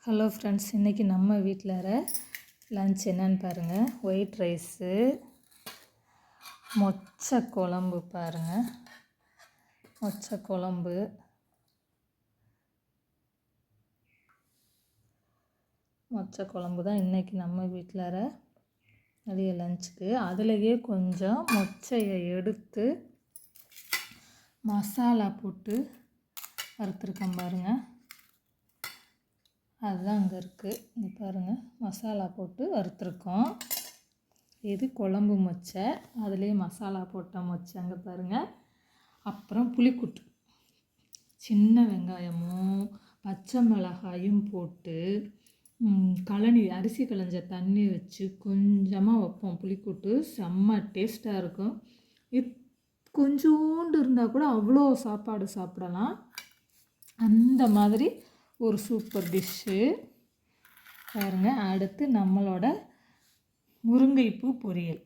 Hello friends, இன்றைக்கி நம்ம வீட்டில் லன்ச் என்னன்னு பாருங்கள். ஒயிட் ரைஸு, மொச்சை குழம்பு பாருங்கள். மொச்சை குழம்பு, தான் இன்றைக்கி நம்ம வீட்டில் நிறைய லஞ்சுக்கு. அதுலேயே கொஞ்சம் மொச்சையை எடுத்து மசாலா போட்டு வறுத்துருக்கேன் பாருங்கள். அதுதான் அங்கே இருக்குது. இங்கே பாருங்கள், மசாலா போட்டு வறுத்துருக்கோம். இது குழம்பு மொச்சை, அதுலேயே மசாலா போட்ட மொச்சை அங்கே பாருங்கள். அப்புறம் புளிக்கூட்டு, சின்ன வெங்காயமும் பச்சை மிளகாயும் போட்டு அரிசி களைஞ்ச தண்ணி வச்சு கொஞ்சமாக வைப்போம். புளிக்கூட்டு செம்ம டேஸ்ட்டாக இருக்கும். கொஞ்சோண்டு இருந்தால் கூட அவ்வளோ சாப்பாடு சாப்பிடலாம். அந்த மாதிரி ஒரு சூப்பர் டிஷ்ஷு பாருங்கள். அடுத்து நம்மளோட முருங்கைப்பூ பொரியல்.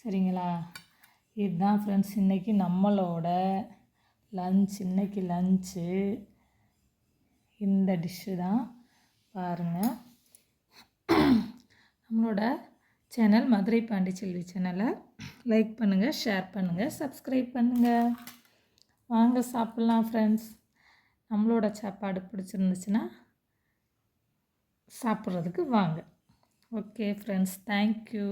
சரிங்களா? இதுதான் ஃப்ரெண்ட்ஸ் இன்றைக்கி நம்மளோட லன்ச். இன்றைக்கி லன்ச்சு இந்த டிஷ்ஷு தான் பாருங்கள். நம்மளோட சேனல் மதுரை பாண்டிச்செல்வி சேனலை லைக் பண்ணுங்கள், ஷேர் பண்ணுங்கள், சப்ஸ்கிரைப் பண்ணுங்கள். வாங்க சாப்பிட்லாம் ஃப்ரெண்ட்ஸ். நம்மளோட சாப்பாடு பிடிச்சிருந்துச்சுன்னா சாப்பிட்றதுக்கு வாங்க. Okay friends, thank you.